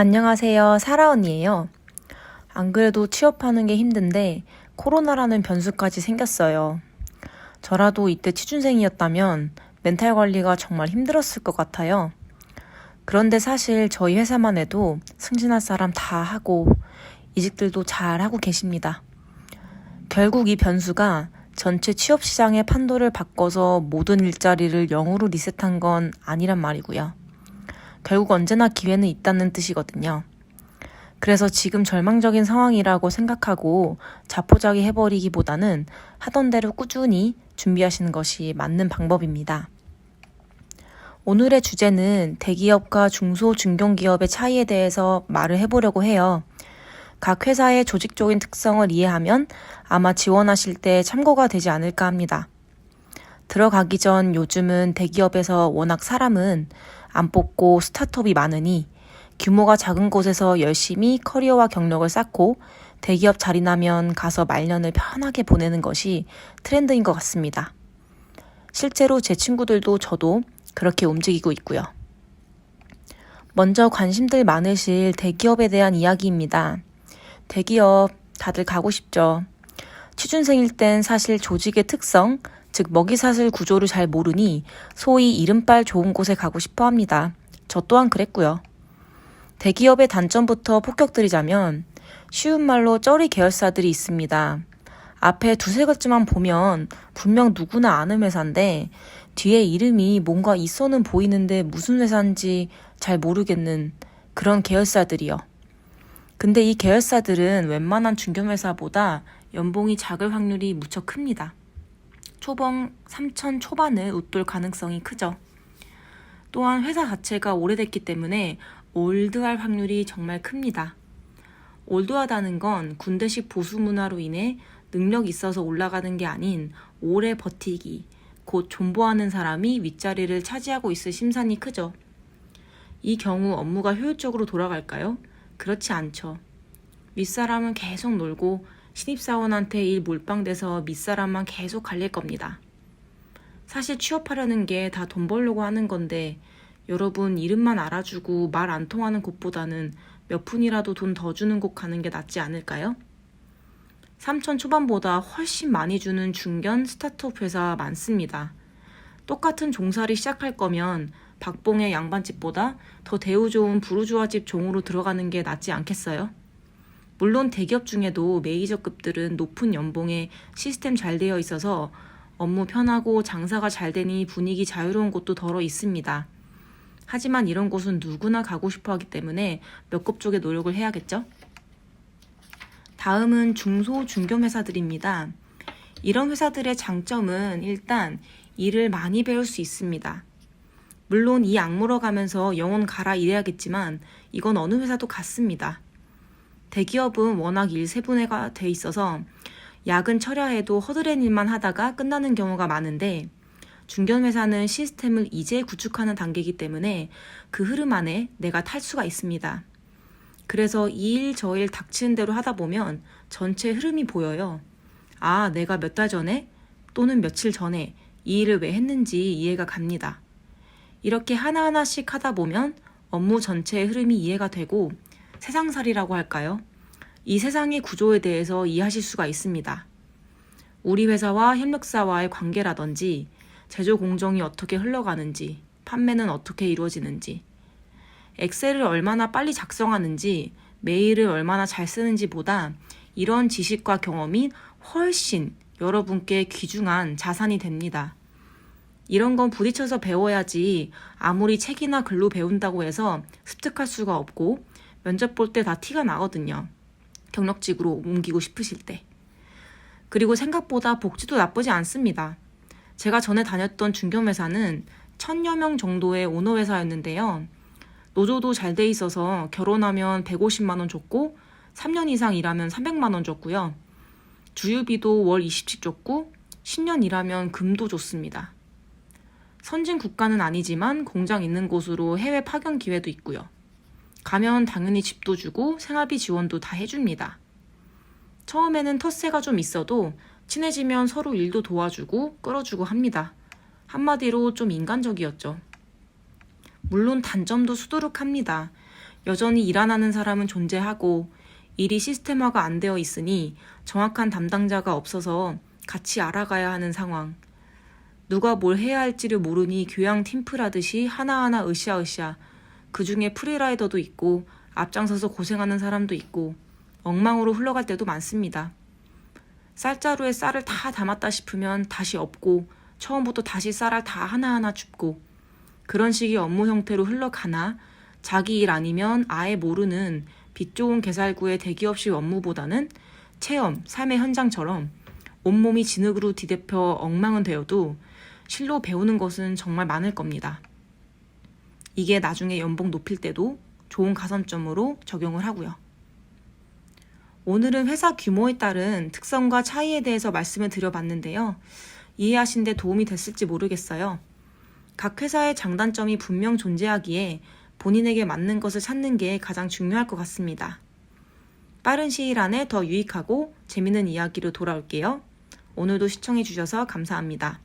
안녕하세요. 사라 언니예요. 안 그래도 취업하는 게 힘든데 코로나라는 변수까지 생겼어요. 저라도 이때 취준생이었다면 멘탈 관리가 정말 힘들었을 것 같아요. 그런데 사실 저희 회사만 해도 승진할 사람 다 하고 이직들도 잘 하고 계십니다. 결국 이 변수가 전체 취업 시장의 판도를 바꿔서 모든 일자리를 0으로 리셋한 건 아니란 말이고요. 결국 언제나 기회는 있다는 뜻이거든요. 그래서 지금 절망적인 상황이라고 생각하고 자포자기 해버리기보다는 하던 대로 꾸준히 준비하시는 것이 맞는 방법입니다. 오늘의 주제는 대기업과 중소, 중견기업의 차이에 대해서 말을 해보려고 해요. 각 회사의 조직적인 특성을 이해하면 아마 지원하실 때 참고가 되지 않을까 합니다. 들어가기 전 요즘은 대기업에서 워낙 사람은 안 뽑고 스타트업이 많으니 규모가 작은 곳에서 열심히 커리어와 경력을 쌓고 대기업 자리 나면 가서 말년을 편하게 보내는 것이 트렌드인 것 같습니다. 실제로 제 친구들도 저도 그렇게 움직이고 있고요. 먼저 관심들 많으실 대기업에 대한 이야기입니다. 대기업 다들 가고 싶죠. 취준생일 땐 사실 조직의 특성, 즉 먹이사슬 구조를 잘 모르니 소위 이름빨 좋은 곳에 가고 싶어 합니다. 저 또한 그랬고요. 대기업의 단점부터 폭격드리자면 쉬운 말로 쩌리 계열사들이 있습니다. 앞에 두세 글자만 보면 분명 누구나 아는 회사인데 뒤에 이름이 뭔가 있어는 보이는데 무슨 회사인지 잘 모르겠는 그런 계열사들이요. 근데 이 계열사들은 웬만한 중견회사보다 연봉이 작을 확률이 무척 큽니다. 초봉 3천 초반을 웃돌 가능성이 크죠. 또한 회사 자체가 오래됐기 때문에 올드할 확률이 정말 큽니다. 올드하다는 건 군대식 보수 문화로 인해 능력 있어서 올라가는 게 아닌 오래 버티기, 곧 존버하는 사람이 윗자리를 차지하고 있을 심산이 크죠. 이 경우 업무가 효율적으로 돌아갈까요? 그렇지 않죠. 윗사람은 계속 놀고 신입사원한테 일 몰빵돼서 밑사람만 계속 갈릴 겁니다. 사실 취업하려는 게 다 돈 벌려고 하는 건데 여러분 이름만 알아주고 말 안 통하는 곳보다는 몇 푼이라도 돈 더 주는 곳 가는 게 낫지 않을까요? 3천 초반보다 훨씬 많이 주는 중견 스타트업 회사 많습니다. 똑같은 종사를 시작할 거면 박봉의 양반집보다 더 대우 좋은 부르주아집 종으로 들어가는 게 낫지 않겠어요? 물론 대기업 중에도 메이저급들은 높은 연봉에 시스템 잘 되어 있어서 업무 편하고 장사가 잘 되니 분위기 자유로운 곳도 덜어 있습니다. 하지만 이런 곳은 누구나 가고 싶어 하기 때문에 몇 급 쪽에 노력을 해야겠죠? 다음은 중소, 중견 회사들입니다. 이런 회사들의 장점은 일단 일을 많이 배울 수 있습니다. 물론 이 악물어 가면서 영혼 가라 이래야겠지만 이건 어느 회사도 같습니다. 대기업은 워낙 일 세분화가 돼 있어서 야근 철야해도 허드렛 일만 하다가 끝나는 경우가 많은데 중견회사는 시스템을 이제 구축하는 단계이기 때문에 그 흐름 안에 내가 탈 수가 있습니다. 그래서 이 일 저 일 닥치는 대로 하다 보면 전체 흐름이 보여요. 아, 내가 몇 달 전에 또는 며칠 전에 이 일을 왜 했는지 이해가 갑니다. 이렇게 하나하나씩 하다 보면 업무 전체의 흐름이 이해가 되고 세상살이라고 할까요? 이 세상의 구조에 대해서 이해하실 수가 있습니다. 우리 회사와 협력사와의 관계라든지 제조 공정이 어떻게 흘러가는지, 판매는 어떻게 이루어지는지, 엑셀을 얼마나 빨리 작성하는지, 메일을 얼마나 잘 쓰는지보다 이런 지식과 경험이 훨씬 여러분께 귀중한 자산이 됩니다. 이런 건 부딪혀서 배워야지 아무리 책이나 글로 배운다고 해서 습득할 수가 없고 면접 볼 때 다 티가 나거든요. 경력직으로 옮기고 싶으실 때. 그리고 생각보다 복지도 나쁘지 않습니다. 제가 전에 다녔던 중견회사는 1000여 명 정도의 오너회사였는데요. 노조도 잘 돼 있어서 결혼하면 150만 원 줬고 3년 이상 일하면 300만 원 줬고요. 주유비도 월 20씩 줬고 10년 일하면 금도 줬습니다. 선진 국가는 아니지만 공장 있는 곳으로 해외 파견 기회도 있고요. 가면 당연히 집도 주고 생활비 지원도 다 해줍니다. 처음에는 텃세가 좀 있어도 친해지면 서로 일도 도와주고 끌어주고 합니다. 한마디로 좀 인간적이었죠. 물론 단점도 수두룩합니다. 여전히 일 안 하는 사람은 존재하고 일이 시스템화가 안 되어 있으니 정확한 담당자가 없어서 같이 알아가야 하는 상황. 누가 뭘 해야 할지를 모르니 교양 팀플하듯이 하나하나 으쌰으쌰. 그중에 프리라이더도 있고 앞장서서 고생하는 사람도 있고 엉망으로 흘러갈 때도 많습니다. 쌀자루에 쌀을 다 담았다 싶으면 다시 엎고 처음부터 다시 쌀을 다 하나하나 줍고 그런 식의 업무 형태로 흘러가나 자기 일 아니면 아예 모르는 빛 좋은 개살구의 대기업식 업무보다는 체험, 삶의 현장처럼 온몸이 진흙으로 뒤덮여 엉망은 되어도 실로 배우는 것은 정말 많을 겁니다. 이게 나중에 연봉 높일 때도 좋은 가산점으로 적용을 하고요. 오늘은 회사 규모에 따른 특성과 차이에 대해서 말씀을 드려봤는데요. 이해하신 데 도움이 됐을지 모르겠어요. 각 회사의 장단점이 분명 존재하기에 본인에게 맞는 것을 찾는 게 가장 중요할 것 같습니다. 빠른 시일 안에 더 유익하고 재미있는 이야기로 돌아올게요. 오늘도 시청해 주셔서 감사합니다.